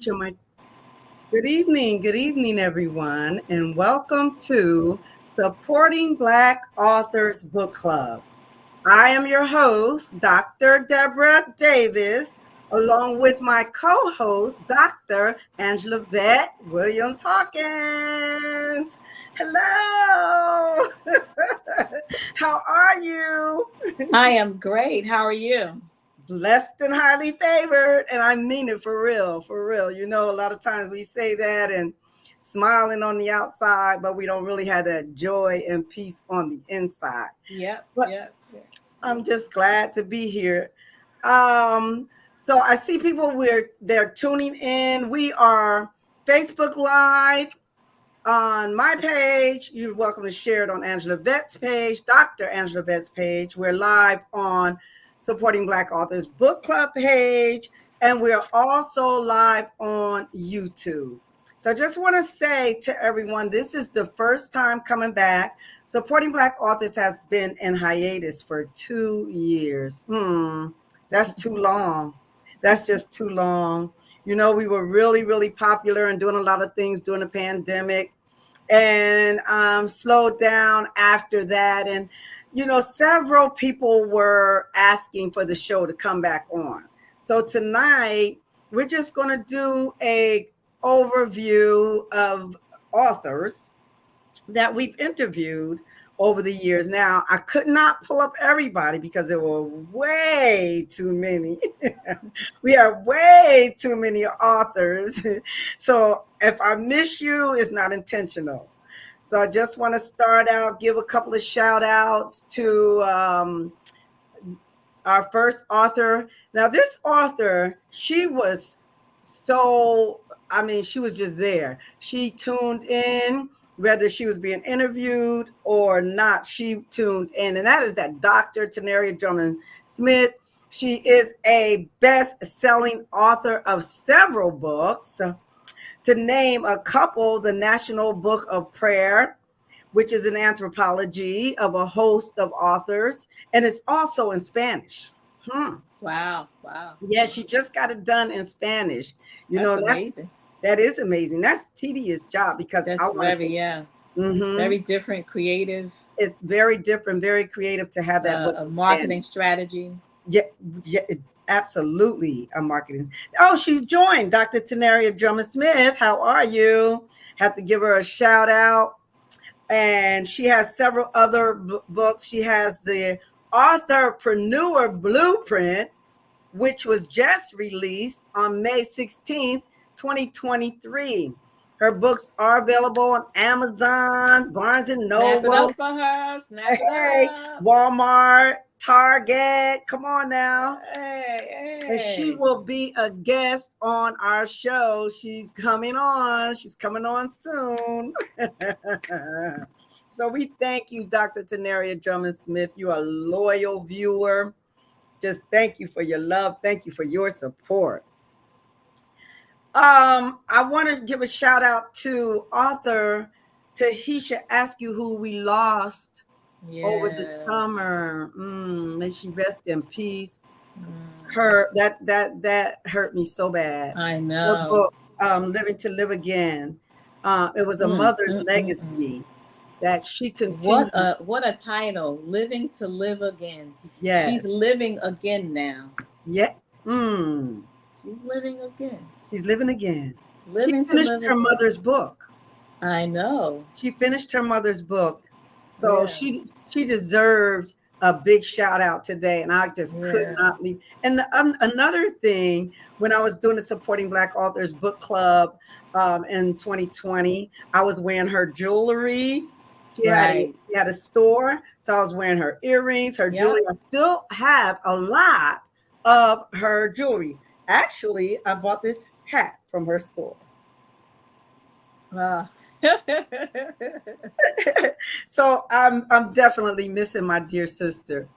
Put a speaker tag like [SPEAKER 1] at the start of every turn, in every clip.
[SPEAKER 1] Teacher Mike. Good evening, everyone, and welcome to Supporting Black Authors Book Club. I am your host, Dr. Deborah Davis, along with my co-host, Dr. Angela Vet Williams Hawkins. Hello. How are you?
[SPEAKER 2] I am great. How are you?
[SPEAKER 1] Blessed and highly favored. And I mean it for real, for real. You know, a lot of times we say that and smiling on the outside, but we don't really have that joy and peace on the inside.
[SPEAKER 2] Yep,
[SPEAKER 1] But
[SPEAKER 2] yep.
[SPEAKER 1] I'm just glad to be here. So I see people they're tuning in. We are Facebook Live on my page. You're welcome to share it on Angela Vett's page, Dr. Angela Vett's page. We're live on Supporting Black Authors Book Club page, and we're also live on YouTube. So I just want to say to everyone, this is the first time coming back. Supporting Black Authors has been in hiatus for 2 years. That's too long. That's just too long. You know, we were really, really popular and doing a lot of things during the pandemic and slowed down after that. And, you know, several people were asking for the show to come back on. So tonight, we're just going to do a overview of authors that we've interviewed over the years. Now, I could not pull up everybody because there were way too many. We have way too many authors. So if I miss you, it's not intentional. So I just want to start out, give a couple of shout outs to our first author. Now, this author, she was she was just there. She tuned in, whether she was being interviewed or not, she tuned in. And that is that Dr. Tenaria Drummond Smith. She is a best-selling author of several books. To name a couple, the National Book of Prayer, which is an anthology of a host of authors, and it's also in Spanish.
[SPEAKER 2] Wow.
[SPEAKER 1] Yeah, she just got it done in Spanish.
[SPEAKER 2] That's amazing.
[SPEAKER 1] That is amazing. That's tedious job because
[SPEAKER 2] That's
[SPEAKER 1] I want to.
[SPEAKER 2] very different, creative.
[SPEAKER 1] It's very different, very creative to have that book.
[SPEAKER 2] A marketing strategy.
[SPEAKER 1] Yeah, absolutely a marketing. Oh, she's joined Dr. Tenaria Drummond Smith. How are you? Have to give her a shout out. And she has several other books. She has the Authorpreneur Blueprint, which was just released on May 16th, 2023. Her books are available on Amazon, Barnes and Noble.
[SPEAKER 2] Snap it up for her. Snap it up.
[SPEAKER 1] Walmart, Target. Come on now.
[SPEAKER 2] Hey.
[SPEAKER 1] And she will be a guest on our show. She's coming on. She's coming on soon. So we thank you, Dr. Tenaria Drummond Smith. You're a loyal viewer. Just thank you for your love. Thank you for your support. I want to give a shout out to author Tahisha Askew, who we lost over the summer. May she rest in peace. Her that hurt me so bad.
[SPEAKER 2] I know.
[SPEAKER 1] Her book, Living to Live Again. It was a mother's legacy that she continued.
[SPEAKER 2] What a title! Living to Live Again.
[SPEAKER 1] Yeah,
[SPEAKER 2] she's living again now.
[SPEAKER 1] Yeah.
[SPEAKER 2] She's living again.
[SPEAKER 1] She's living again.
[SPEAKER 2] Living
[SPEAKER 1] she finished her mother's book.
[SPEAKER 2] I know.
[SPEAKER 1] She finished her mother's book. So she deserves a big shout out today. And I just could not leave. And another thing, when I was doing the Supporting Black Authors Book Club in 2020, I was wearing her jewelry. She had a store. So I was wearing her earrings, her jewelry. I still have a lot of her jewelry. Actually, I bought this hat from her store. So I'm definitely missing my dear sister.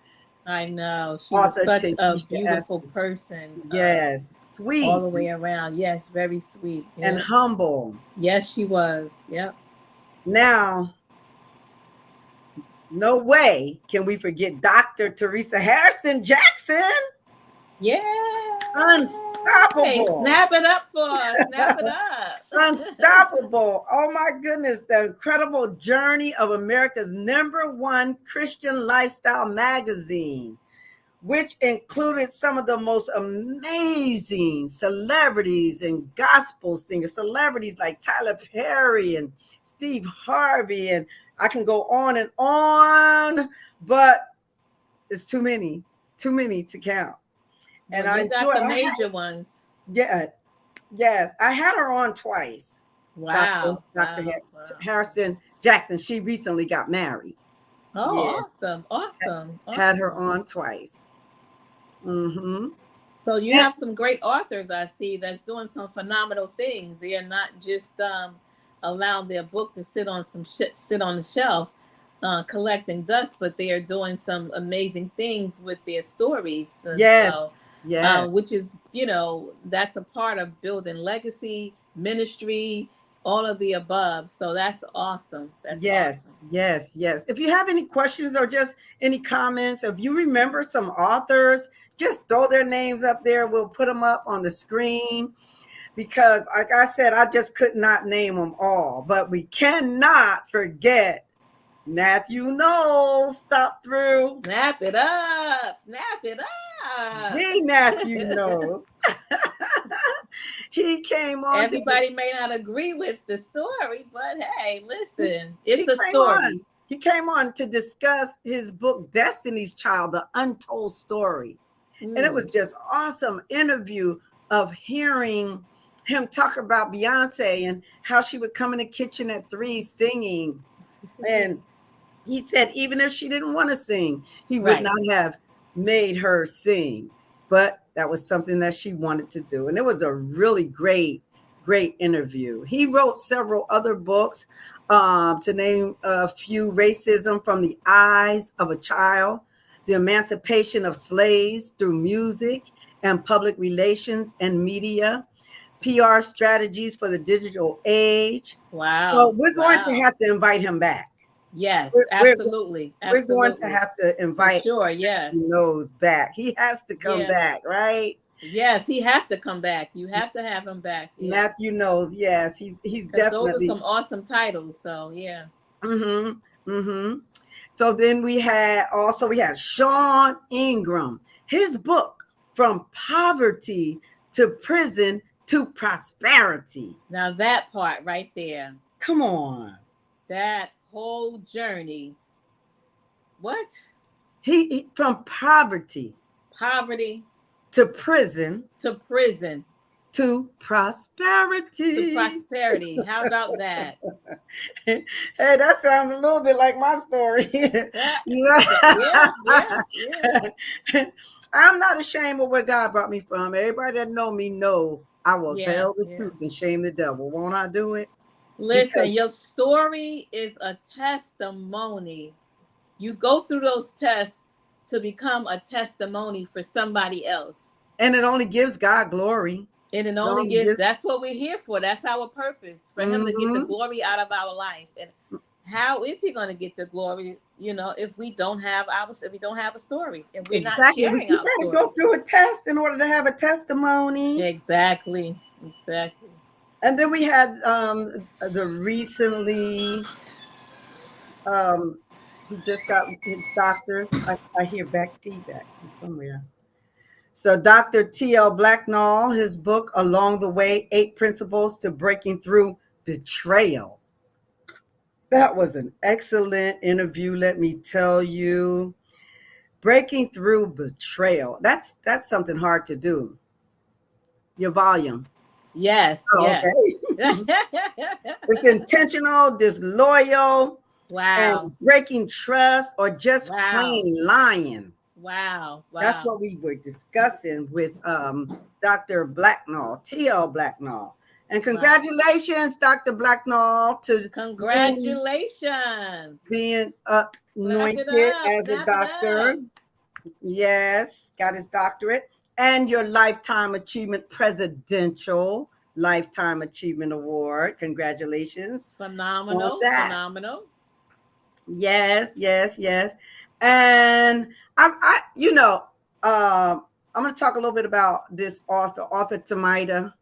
[SPEAKER 2] I know. She was such a beautiful person.
[SPEAKER 1] Yes, sweet.
[SPEAKER 2] All the way around. Yes, very sweet.
[SPEAKER 1] And humble.
[SPEAKER 2] Yes, she was. Yep.
[SPEAKER 1] Now, no way can we forget Dr. Teresa Harrison Jackson.
[SPEAKER 2] Yeah.
[SPEAKER 1] Unstoppable.
[SPEAKER 2] Snap it up for us. Snap it up.
[SPEAKER 1] Unstoppable. Oh my goodness. The incredible journey of America's #1 Christian lifestyle magazine, which included some of the most amazing celebrities and gospel singers, celebrities like Tyler Perry and Steve Harvey, and I can go on, but it's too many to count.
[SPEAKER 2] And I got the major ones.
[SPEAKER 1] Yeah. Yes. I had her on twice.
[SPEAKER 2] Wow.
[SPEAKER 1] Dr. Harrison Jackson. She recently got married.
[SPEAKER 2] Oh, yeah. Awesome.
[SPEAKER 1] Had her on twice. Mm-hmm.
[SPEAKER 2] So you have some great authors I see that's doing some phenomenal things. They are not just allowing their book to sit on the shelf, collecting dust, but they are doing some amazing things with their stories.
[SPEAKER 1] Yes.
[SPEAKER 2] Which is, that's a part of building legacy, ministry, all of the above. So that's awesome.
[SPEAKER 1] Yes. If you have any questions or just any comments, if you remember some authors, just throw their names up there. We'll put them up on the screen, because like I said, I just could not name them all, but we cannot forget Matthew Knowles. Stop through.
[SPEAKER 2] Snap it up.
[SPEAKER 1] The Matthew Knowles. He came on.
[SPEAKER 2] Everybody may not agree with the story, but hey, listen, it's a story.
[SPEAKER 1] He came on to discuss his book, Destiny's Child, The Untold Story. And it was just awesome interview of hearing him talk about Beyonce and how she would come in the kitchen at 3 singing. And he said, even if she didn't want to sing, he would not have made her sing. But that was something that she wanted to do. And it was a really great interview. He wrote several other books, to name a few: Racism from the Eyes of a Child, The Emancipation of Slaves Through Music and Public Relations and Media, PR Strategies for the Digital Age.
[SPEAKER 2] Wow.
[SPEAKER 1] So we're going to have to invite him back.
[SPEAKER 2] Yes, absolutely.
[SPEAKER 1] We're going to have to invite Knowles back. He has to come back, right?
[SPEAKER 2] Yes, he has to come back. You have to have him back.
[SPEAKER 1] Yeah. Matthew Knowles, yes, he's definitely.
[SPEAKER 2] Those are some awesome titles. So yeah.
[SPEAKER 1] So then we had Sean Ingram. His book, From Poverty to Prison to Prosperity.
[SPEAKER 2] Now that part right there.
[SPEAKER 1] Come on.
[SPEAKER 2] That whole journey. What?
[SPEAKER 1] He from poverty to prison
[SPEAKER 2] to prosperity. How about that?
[SPEAKER 1] Hey, that sounds a little bit like my story. Yeah. I'm not ashamed of where God brought me from. Everybody that know me know I will tell the truth and shame the devil. Won't I do it?
[SPEAKER 2] Listen, your story is a testimony. You go through those tests to become a testimony for somebody else.
[SPEAKER 1] And it only gives God glory.
[SPEAKER 2] And it only gives, that's what we're here for. That's our purpose, for him to get the glory out of our life. And how is he going to get the glory, if we don't have a story, and we're not sharing our story?
[SPEAKER 1] You go through a test in order to have a testimony.
[SPEAKER 2] Exactly.
[SPEAKER 1] And then we had the recently, he just got his doctors. I hear back feedback from somewhere. So Dr. T.L. Blacknall, his book, Along the Way, 8 Principles to Breaking Through Betrayal. That was an excellent interview, let me tell you. Breaking through betrayal. That's something hard to do. Your volume.
[SPEAKER 2] Yes.
[SPEAKER 1] Okay. It's intentional, disloyal, and breaking trust, or just plain lying.
[SPEAKER 2] Wow.
[SPEAKER 1] That's what we were discussing with Dr. Blacknall, T.L. Blacknall. And congratulations, Dr. Blacknall, being anointed as a doctor. Yes, got his doctorate. And your Lifetime Achievement Presidential Lifetime Achievement Award. Congratulations.
[SPEAKER 2] Phenomenal.
[SPEAKER 1] Yes. And I I'm going to talk a little bit about this author Tamida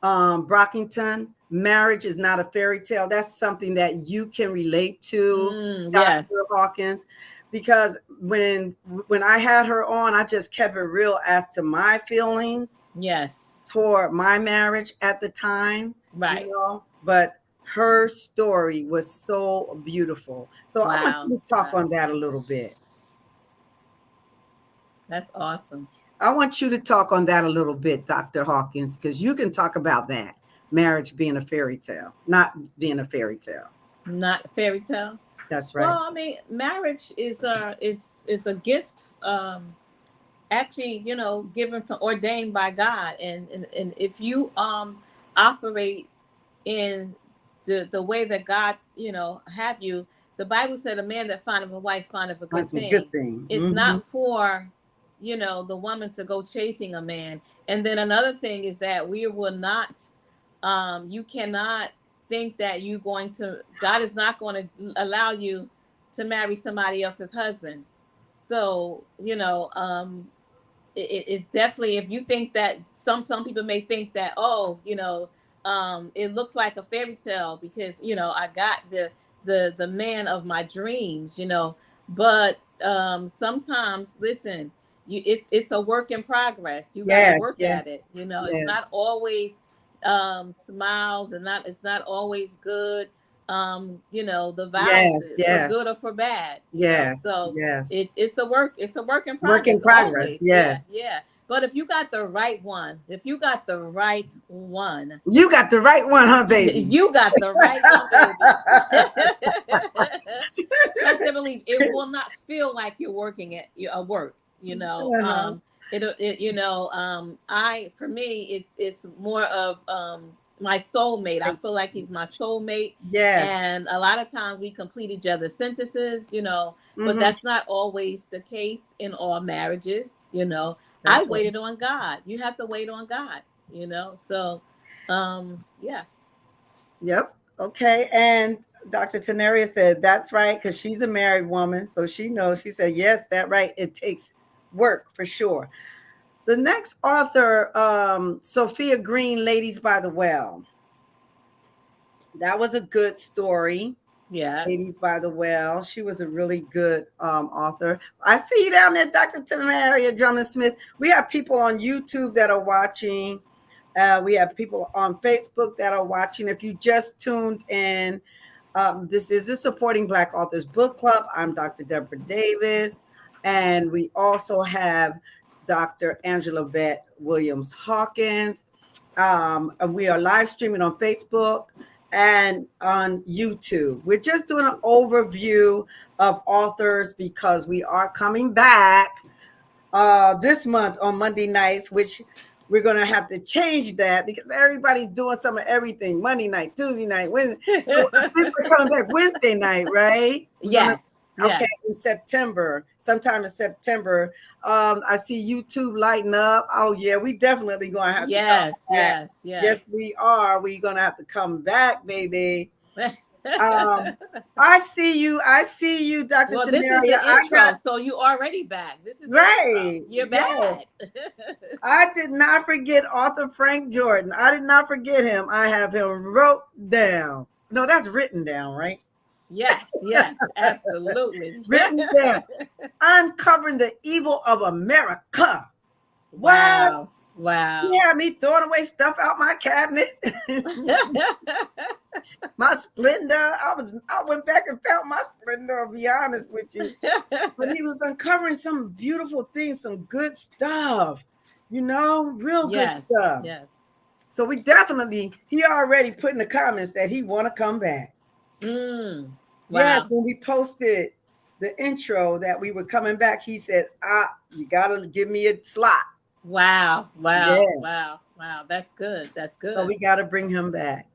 [SPEAKER 1] Brockington. Marriage is not a fairy tale. That's something that you can relate to,
[SPEAKER 2] Yes.
[SPEAKER 1] Dr. Hawkins, because when I had her on, I just kept it real as to my feelings.
[SPEAKER 2] Yes.
[SPEAKER 1] For my marriage at the time,
[SPEAKER 2] right?
[SPEAKER 1] You know, but her story was so beautiful. So I want you to talk on that a little bit.
[SPEAKER 2] That's awesome.
[SPEAKER 1] I want you to talk on that a little bit, Dr. Hawkins, because you can talk about that. Marriage being a fairy tale, not being a fairy tale.
[SPEAKER 2] Not a fairy tale.
[SPEAKER 1] That's right.
[SPEAKER 2] Well, I mean, marriage is a gift. Actually, you know, given from ordained by God, and if you operate in the way that God, you know, have you, the Bible said, "A man that findeth a wife findeth a good thing."
[SPEAKER 1] Good thing.
[SPEAKER 2] It's not for, you know, the woman to go chasing a man. And then another thing is that we will not. You cannot think that God is not going to allow you to marry somebody else's husband. So, you know, it's definitely, if you think that some people may think that, oh, you know, it looks like a fairy tale because, you know, I got the man of my dreams, you know, but sometimes, listen, it's a work in progress. You got to work at it. You know, it's not always smiles, and it's not always good. You know, the vows for good or for bad. So it's a work in progress.
[SPEAKER 1] Work in progress.
[SPEAKER 2] Always.
[SPEAKER 1] Yes.
[SPEAKER 2] Yeah. But if you got the right one,
[SPEAKER 1] you got the right one, huh, baby?
[SPEAKER 2] You got the right one, baby. Trust and believe. It will not feel like you're working at a work. You know, for me, it's more of my soulmate. I feel like he's my soulmate.
[SPEAKER 1] Yes.
[SPEAKER 2] And a lot of times we complete each other's sentences, you know, but that's not always the case in all marriages, you know. I waited on God. You have to wait on God, you know. So yeah.
[SPEAKER 1] Yep. Okay. And Dr. Tenaria said that's right, because she's a married woman. So she knows. She said, yes, that's right. It takes work for sure. The next author, Sophia Green, Ladies by the Well. That was a good story.
[SPEAKER 2] Yeah.
[SPEAKER 1] Ladies by the Well. She was a really good author. I see you down there, Dr. Tenaria Drummond Smith. We have people on YouTube that are watching. We have people on Facebook that are watching. If you just tuned in, this is the Supporting Black Authors Book Club. I'm Dr. Deborah Davis. And we also have Dr. Angela Vett Williams Hawkins. We are live streaming on Facebook and on YouTube. We're just doing an overview of authors because we are coming back this month on Monday nights, which we're going to have to change that because everybody's doing some of everything. Monday night, Tuesday night, Wednesday. So we're coming back Wednesday night, right?
[SPEAKER 2] Yes.
[SPEAKER 1] Okay, in September, sometime in September. I see YouTube lighting up. Oh yeah, we definitely gonna have to come back. Yes, we are. We're gonna have to come back, baby. I see you, Dr.
[SPEAKER 2] Well,
[SPEAKER 1] Tenaria.
[SPEAKER 2] This is the intro, so you already back. This is
[SPEAKER 1] right.
[SPEAKER 2] You're back.
[SPEAKER 1] I did not forget author Frank Jordan. I did not forget him. I have him wrote down. No, that's written down, right?
[SPEAKER 2] Yes, absolutely.
[SPEAKER 1] Written down. Uncovering the Evil of America.
[SPEAKER 2] Wow.
[SPEAKER 1] He had me throwing away stuff out my cabinet. My Splendor. I went back and found my Splendor, I'll be honest with you. But he was uncovering some beautiful things, some good stuff. You know, real good stuff.
[SPEAKER 2] Yes.
[SPEAKER 1] So we definitely, he already put in the comments that he want to come back.
[SPEAKER 2] Wow.
[SPEAKER 1] Yes, when we posted the intro that we were coming back, he said, you gotta give me a slot.
[SPEAKER 2] Wow. That's good.
[SPEAKER 1] So we gotta bring him back.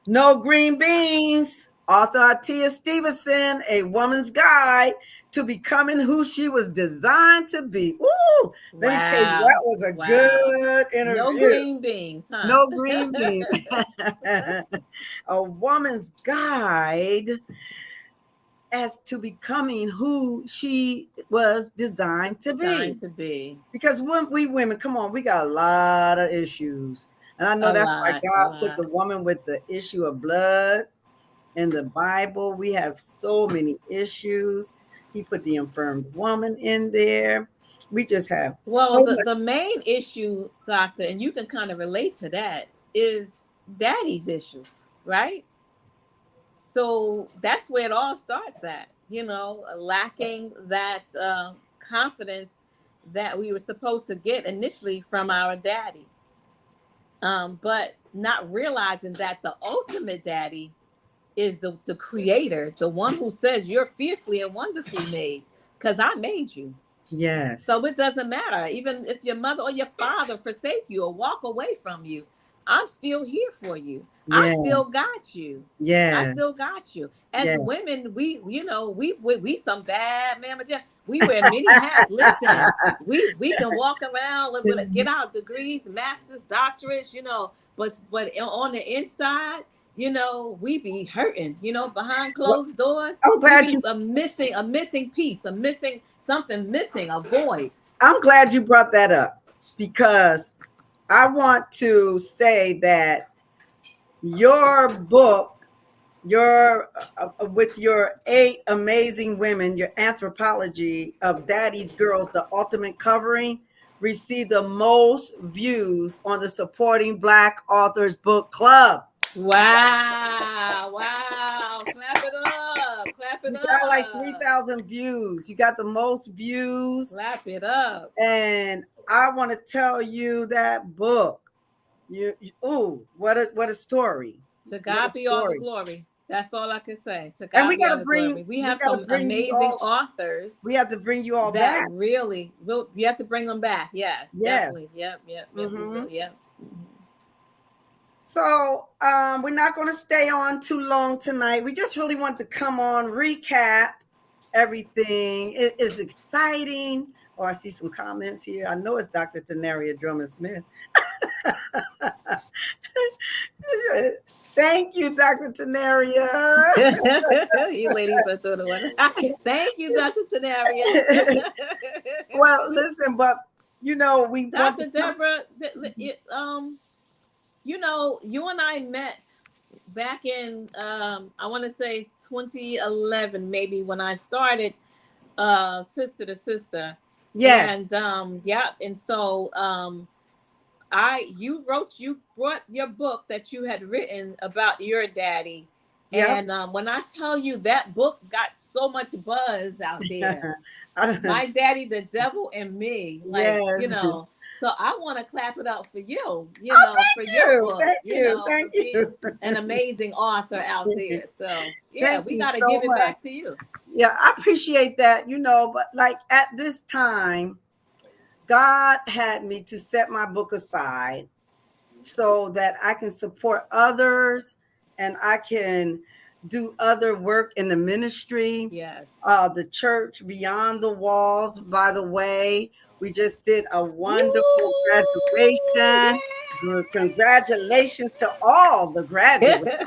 [SPEAKER 1] No Green Beans, author Atia Stevenson, A Woman's Guide to Becoming Who She Was Designed to Be. Ooh, let me tell you, that was a good interview.
[SPEAKER 2] No green beans, huh?
[SPEAKER 1] No green beans. A Woman's Guide as to becoming who she was designed to be.
[SPEAKER 2] Trying to be
[SPEAKER 1] Because when we women, come on, we got a lot of issues. And I know
[SPEAKER 2] a
[SPEAKER 1] that's why
[SPEAKER 2] lot, a
[SPEAKER 1] God put
[SPEAKER 2] lot.
[SPEAKER 1] the woman with the issue of blood in the Bible. We have so many issues. He put the infirmed woman in there. We just have
[SPEAKER 2] Well,
[SPEAKER 1] so much.
[SPEAKER 2] the main issue, doctor, and you can kind of relate to that, is daddy's issues, right? So that's where it all starts at, lacking that confidence that we were supposed to get initially from our daddy, but not realizing that the ultimate daddy is the creator, the one who says you're fearfully and wonderfully made, because I made you.
[SPEAKER 1] Yes.
[SPEAKER 2] So it doesn't matter. Even if your mother or your father forsake you or walk away from you, I'm still here for you. I
[SPEAKER 1] Yeah.
[SPEAKER 2] still got you. I
[SPEAKER 1] Yes.
[SPEAKER 2] still got you. As
[SPEAKER 1] Yes.
[SPEAKER 2] women, we some bad mama. We wear many hats. Listen, we can walk around with get our degrees, masters, doctorates, but on the inside, we be hurting, behind
[SPEAKER 1] Well,
[SPEAKER 2] closed doors.
[SPEAKER 1] I'm
[SPEAKER 2] We
[SPEAKER 1] glad
[SPEAKER 2] be
[SPEAKER 1] you
[SPEAKER 2] a missing piece, something missing, a void.
[SPEAKER 1] I'm glad you brought that up, because I want to say that your book, with your 8 amazing women, your anthropology of Daddy's Girls, the ultimate covering, received the most views on the Supporting Black Authors Book Club.
[SPEAKER 2] Wow. Wow. Clap it up. Clap it
[SPEAKER 1] You got like
[SPEAKER 2] up.
[SPEAKER 1] 3,000 views. You got the most views.
[SPEAKER 2] Clap it up.
[SPEAKER 1] And I want to tell you that book. What a story.
[SPEAKER 2] To
[SPEAKER 1] What a
[SPEAKER 2] God be all the
[SPEAKER 1] story.
[SPEAKER 2] glory. That's all I can say. To
[SPEAKER 1] And
[SPEAKER 2] God be all the glory. We have some amazing authors
[SPEAKER 1] we have to bring you all
[SPEAKER 2] that
[SPEAKER 1] back.
[SPEAKER 2] really will. You have to bring them back. Yes,
[SPEAKER 1] Yes.
[SPEAKER 2] definitely. Yep.
[SPEAKER 1] Mhm.
[SPEAKER 2] We will. Yep.
[SPEAKER 1] So we're not going to stay on too long tonight. We just really want to come on, recap everything. It is exciting. Oh, I see some comments here. I know it's Dr. Tenaria Drummond Smith. Thank you, Dr. Tenaria.
[SPEAKER 2] You ladies are doing the one. Thank you, Dr. Tenaria.
[SPEAKER 1] Well, listen, but we want
[SPEAKER 2] Dr.
[SPEAKER 1] to
[SPEAKER 2] Deborah, you and I met back in I want to say 2011, maybe, when I started Sister to Sister.
[SPEAKER 1] Yes.
[SPEAKER 2] And and so you brought your book that you had written about your daddy.
[SPEAKER 1] Yep.
[SPEAKER 2] And when I tell you that book got so much buzz out there, My Daddy, the Devil, and Me, like,
[SPEAKER 1] Yes.
[SPEAKER 2] So I want to clap it up for you, for
[SPEAKER 1] Thank
[SPEAKER 2] your
[SPEAKER 1] you.
[SPEAKER 2] book,
[SPEAKER 1] Thank you.
[SPEAKER 2] for
[SPEAKER 1] Thank
[SPEAKER 2] being
[SPEAKER 1] you.
[SPEAKER 2] an amazing author out there. So yeah,
[SPEAKER 1] Thank
[SPEAKER 2] we
[SPEAKER 1] you
[SPEAKER 2] got to
[SPEAKER 1] so
[SPEAKER 2] give it
[SPEAKER 1] much.
[SPEAKER 2] back to you.
[SPEAKER 1] Yeah, I appreciate that, but like at this time, God had me to set my book aside so that I can support others and I can do other work in the ministry.
[SPEAKER 2] Yes.
[SPEAKER 1] The church Beyond the Walls, by the way, we just did a wonderful graduation.
[SPEAKER 2] Yeah.
[SPEAKER 1] Congratulations to all the graduates.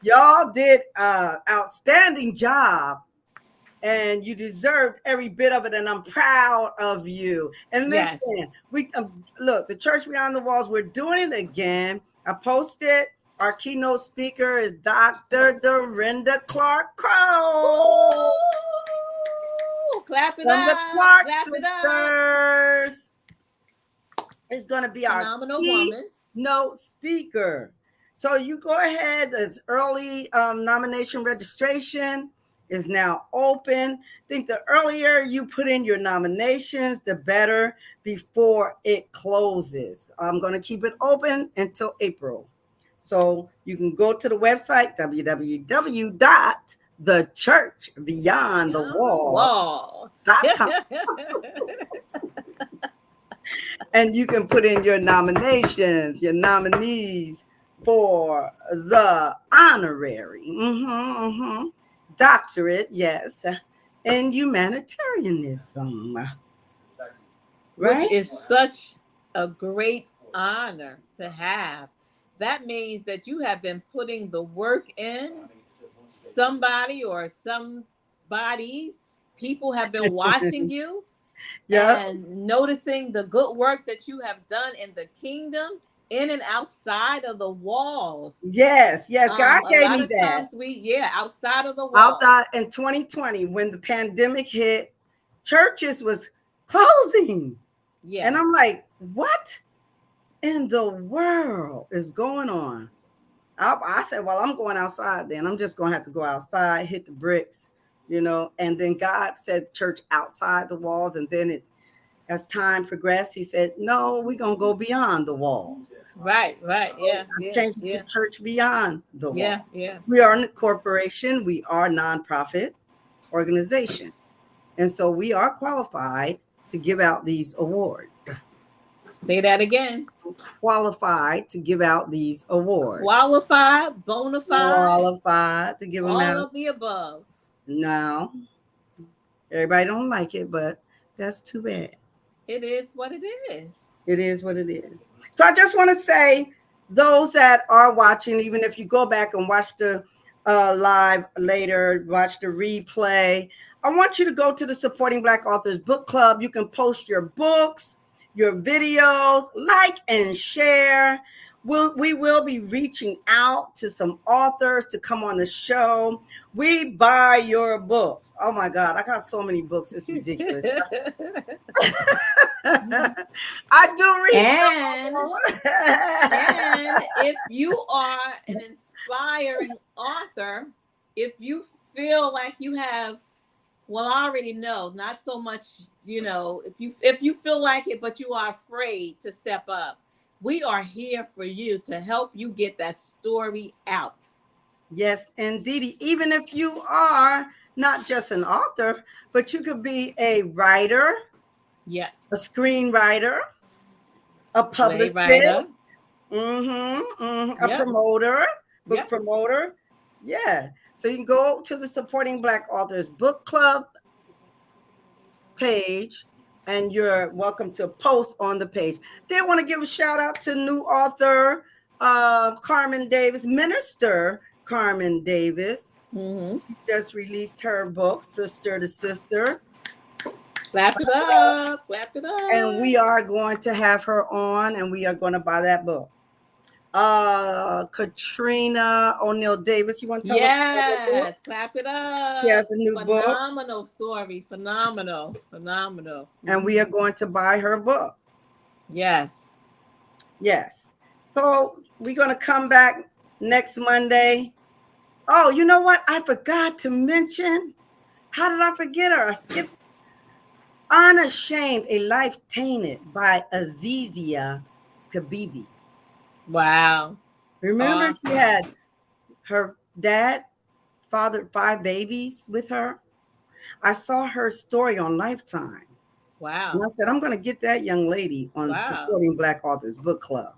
[SPEAKER 1] Y'all did an outstanding job. And you deserved every bit of it, and I'm proud of you. And listen,
[SPEAKER 2] Yes.
[SPEAKER 1] we look, the Church Beyond the Walls, we're doing it again. I posted. Our keynote speaker is Dr. Dorinda Clark Crow.
[SPEAKER 2] Clap it
[SPEAKER 1] From
[SPEAKER 2] up.
[SPEAKER 1] the Clark
[SPEAKER 2] Clap
[SPEAKER 1] Sisters. It's going to be our
[SPEAKER 2] phenomenal woman.
[SPEAKER 1] keynote speaker. So you go ahead. It's early nomination registration is now open. I think the earlier you put in your nominations, the better before it closes. I'm going to keep it open until April. So you can go to the website, www.thechurchbeyondthewalls.com. And you can put in your nominations, your nominees for the honorary doctorate, yes, in humanitarianism. Right?
[SPEAKER 2] Which is such a great honor to have. That means that you have been putting the work in somebody or some bodies, people have been watching you and noticing the good work that you have done in the kingdom, in and outside of the walls.
[SPEAKER 1] Yes, God
[SPEAKER 2] A
[SPEAKER 1] gave
[SPEAKER 2] lot
[SPEAKER 1] me
[SPEAKER 2] of
[SPEAKER 1] that.
[SPEAKER 2] times outside of the walls.
[SPEAKER 1] Outside in 2020, when the pandemic hit, churches was closing.
[SPEAKER 2] Yes.
[SPEAKER 1] And I'm like, what in the world is going on? I said, well, I'm going outside then. I'm just going to have to go outside, hit the bricks, And then God said church outside the walls. And then as time progressed, he said, no, we're going to go beyond the walls.
[SPEAKER 2] Right. Yeah.
[SPEAKER 1] Change it to church beyond the walls.
[SPEAKER 2] Yeah.
[SPEAKER 1] We are a corporation. We are a nonprofit organization. And so we are qualified to give out these awards.
[SPEAKER 2] Say that again.
[SPEAKER 1] Qualified to give out these awards.
[SPEAKER 2] Qualified, bona fide.
[SPEAKER 1] Qualified to give them out.
[SPEAKER 2] All of the above.
[SPEAKER 1] No. Everybody don't like it, but that's too bad.
[SPEAKER 2] It is what it is.
[SPEAKER 1] It is what it is. So I just want to say, those that are watching, even if you go back and watch the live later, watch the replay, I want you to go to the Supporting Black Authors Book Club. You can post your books, your videos, like and share. We will be reaching out to some authors to come on the show. We buy your books. Oh my God, I got so many books. It's ridiculous. I do read.
[SPEAKER 2] And if you are an inspiring author, if you feel like you have, well, I already know, not so much, if you feel like it, but you are afraid to step up, we are here for you to help you get that story out.
[SPEAKER 1] Yes, indeed. Even if you are not just an author, but you could be a writer, a screenwriter, a publicist, a promoter, book promoter. Yeah. So you can go to the Supporting Black Authors Book Club page, and you're welcome to post on the page. Did want to give a shout out to new author Carmen Davis, Minister Carmen Davis. She just released her book, Sister to Sister.
[SPEAKER 2] Clap it up.
[SPEAKER 1] And we are going to have her on, and we are going to buy that book. Katrina O'Neal Davis, you want to tell us?
[SPEAKER 2] Yes, clap it up.
[SPEAKER 1] She has a new book.
[SPEAKER 2] Phenomenal story. Phenomenal.
[SPEAKER 1] And we are going to buy her book.
[SPEAKER 2] Yes.
[SPEAKER 1] So we're going to come back next Monday. Oh, you know what? I forgot to mention. How did I forget her? I skipped. Unashamed, A Life Tainted by Azizia Kabibi.
[SPEAKER 2] Wow.
[SPEAKER 1] Remember she had her dad fathered 5 babies with her? I saw her story on Lifetime.
[SPEAKER 2] Wow.
[SPEAKER 1] And I said, I'm going to get that young lady on Supporting Black Authors Book Club.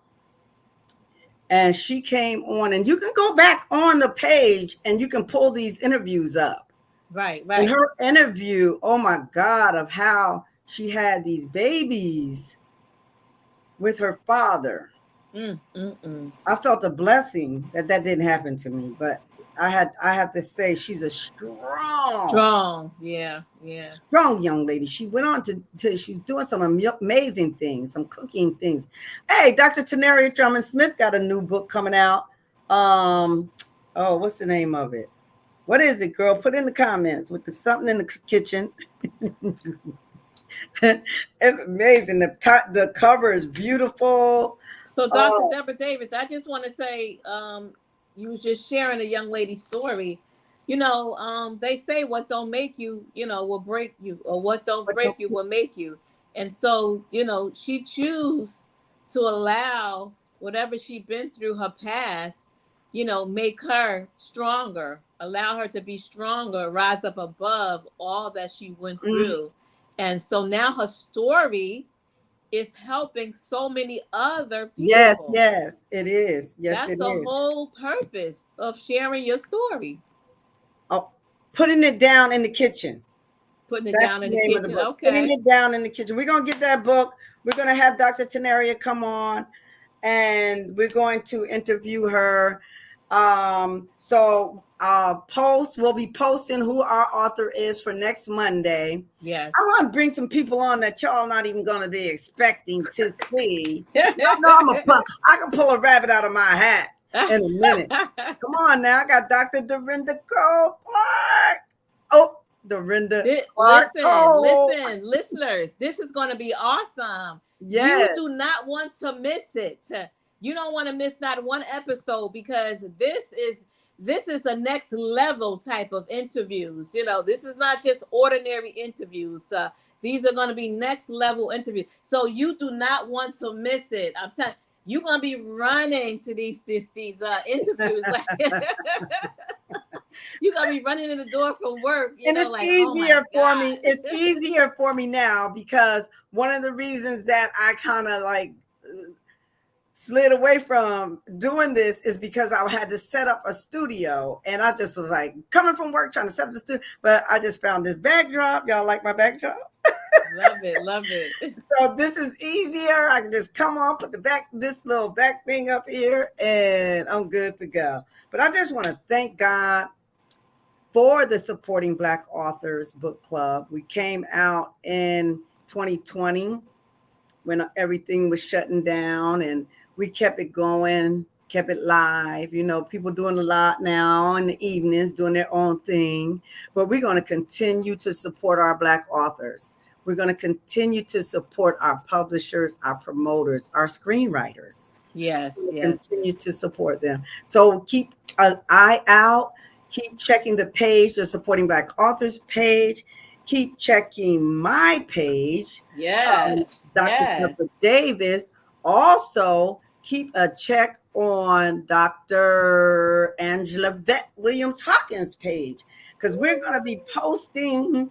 [SPEAKER 1] And she came on, and you can go back on the page and you can pull these interviews up.
[SPEAKER 2] Right.
[SPEAKER 1] And her interview, oh my God, of how she had these babies with her father. I felt a blessing that didn't happen to me, but I had to say she's a strong, strong young lady. She went on to she's doing some amazing things, some cooking things. Hey, Dr. Tenaria Drummond Smith got a new book coming out. What's the name of it? What is it, girl? Put in the comments with something in the kitchen. It's amazing. The cover is beautiful.
[SPEAKER 2] So, Dr. Deborah Davis, I just want to say, you was just sharing a young lady's story. They say what don't make you, will break you, or what don't break you will make you. And so, she chose to allow whatever she'd been through her past, make her stronger, allow her to be stronger, rise up above all that she went through. And so now her story is helping so many other people.
[SPEAKER 1] Yes, it is.
[SPEAKER 2] That's the whole purpose of sharing your story.
[SPEAKER 1] Oh, putting it down in the kitchen.
[SPEAKER 2] Putting it down in the kitchen. Okay.
[SPEAKER 1] Putting it down in the kitchen. We're going to get that book. We're going to have Dr. Tenaria come on, and we're going to interview her. So we'll be posting who our author is for next Monday.
[SPEAKER 2] Yes.
[SPEAKER 1] I want to bring some people on that y'all not even going to be expecting to see. Y'all know I can pull a rabbit out of my hat in a minute. Come on now, I got Dr. Dorinda Cole Clark. Oh, Dorinda Clark.
[SPEAKER 2] Listen, listeners, this is going to be awesome.
[SPEAKER 1] Yes.
[SPEAKER 2] You do not want to miss it. You don't want to miss not one episode, because this is a next level type of interviews. You know, this is not just ordinary interviews. These are going to be next level interviews. So you do not want to miss it. I'm telling you, you're going to be running to these interviews. You're going to be running in the door from work.
[SPEAKER 1] It's easier for me. It's easier for me now, because one of the reasons that I kind of like slid away from doing this is because I had to set up a studio, and I just was like coming from work trying to set up the studio, but I just found this backdrop. Y'all like my backdrop?
[SPEAKER 2] Love it.
[SPEAKER 1] So this is easier. I can just come on, put this little back thing up here, and I'm good to go. But I just want to thank God for the Supporting Black Authors Book Club. We came out in 2020 when everything was shutting down, and we kept it going, kept it live. You know, people doing a lot now in the evenings, doing their own thing. But we're going to continue to support our Black authors. We're going to continue to support our publishers, our promoters, our screenwriters.
[SPEAKER 2] Yes.
[SPEAKER 1] Continue to support them. So keep an eye out. Keep checking the page, the Supporting Black Authors page. Keep checking my page.
[SPEAKER 2] Yes.
[SPEAKER 1] Dr. Pepper Davis. Also, keep a check on Dr. Angela Vett Williams Hawkins page, because we're going to be posting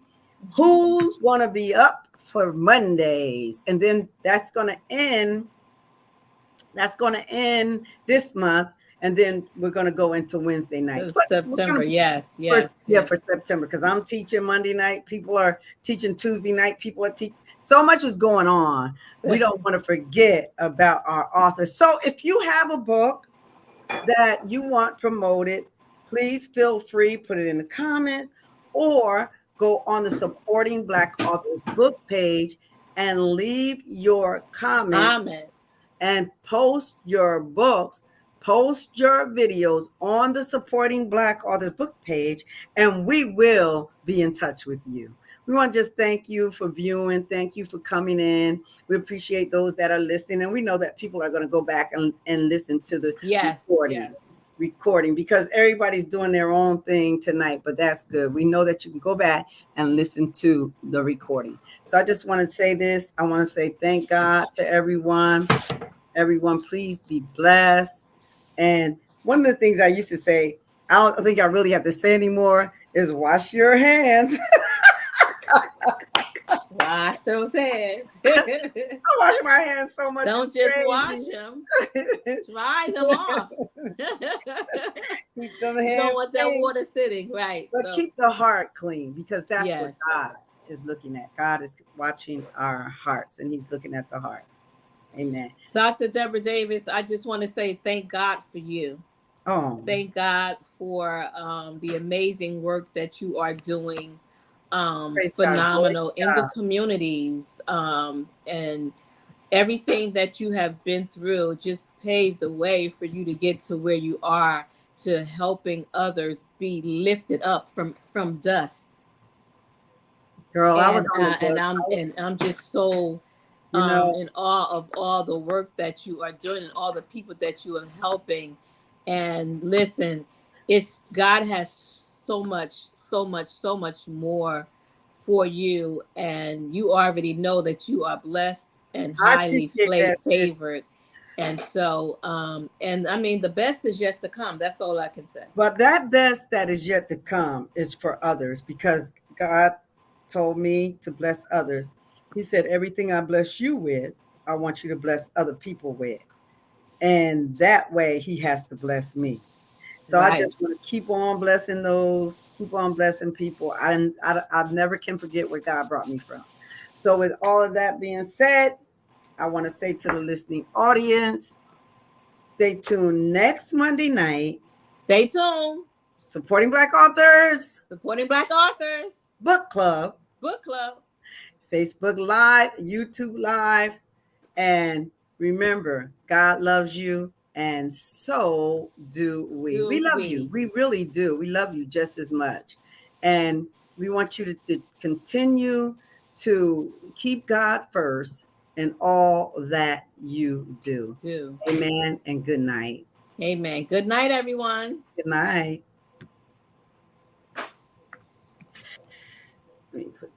[SPEAKER 1] who's going to be up for Mondays. And then that's going to end this month. And then we're going to go into Wednesday nights.
[SPEAKER 2] September, yes.
[SPEAKER 1] For September, because I'm teaching Monday night. People are teaching Tuesday night. People are teaching. So much is going on. We don't want to forget about our authors. So if you have a book that you want promoted, please feel free, put it in the comments, or go on the Supporting Black Authors book page and leave your comments. And post your books. Post your videos on the Supporting Black Authors book page, and we will be in touch with you. We want to just thank you for viewing. Thank you for coming in. We appreciate those that are listening, and we know that people are going to go back and listen to the recording, because everybody's doing their own thing tonight, but that's good. We know that you can go back and listen to the recording. So I just want to say this. I want to say thank God to everyone. Everyone, please be blessed. And one of the things I used to say, I don't think I really have to say anymore, is wash your hands.
[SPEAKER 2] Wash those hands.
[SPEAKER 1] I wash my hands so much.
[SPEAKER 2] Don't just wash them. Dry them off.
[SPEAKER 1] Keep them hands.
[SPEAKER 2] You don't want that water sitting, right?
[SPEAKER 1] But keep the heart clean, because that's what God is looking at. God is watching our hearts, and he's looking at the heart. Amen.
[SPEAKER 2] Dr. Deborah Davis, I just want to say thank God for you.
[SPEAKER 1] Oh,
[SPEAKER 2] thank God for the amazing work that you are doing. Phenomenal in the communities, and everything that you have been through just paved the way for you to get to where you are, to helping others be lifted up from dust.
[SPEAKER 1] Girl, I was on the
[SPEAKER 2] dust. I'm just so in awe of all the work that you are doing and all the people that you are helping. And listen, God has so much more for you, and you already know that you are blessed and highly favored. And so, and I mean, the best is yet to come. That's all I can say.
[SPEAKER 1] But that best that is yet to come is for others, because God told me to bless others. He said, everything I bless you with, I want you to bless other people with. And that way he has to bless me. So I just want to keep on blessing those, keep on blessing people. I never can forget where God brought me from. So with all of that being said, I want to say to the listening audience, stay tuned next Monday night
[SPEAKER 2] Stay tuned.
[SPEAKER 1] Supporting Black Authors,
[SPEAKER 2] Supporting Black Authors,
[SPEAKER 1] Book Club,
[SPEAKER 2] Book Club.
[SPEAKER 1] Facebook Live, YouTube Live. And remember, God loves you, and so do we. We love you. We really do. We love you just as much. And we want you to continue to keep God first in all that you do. Amen and good night.
[SPEAKER 2] Amen. Good night, everyone.
[SPEAKER 1] Good night. Let me put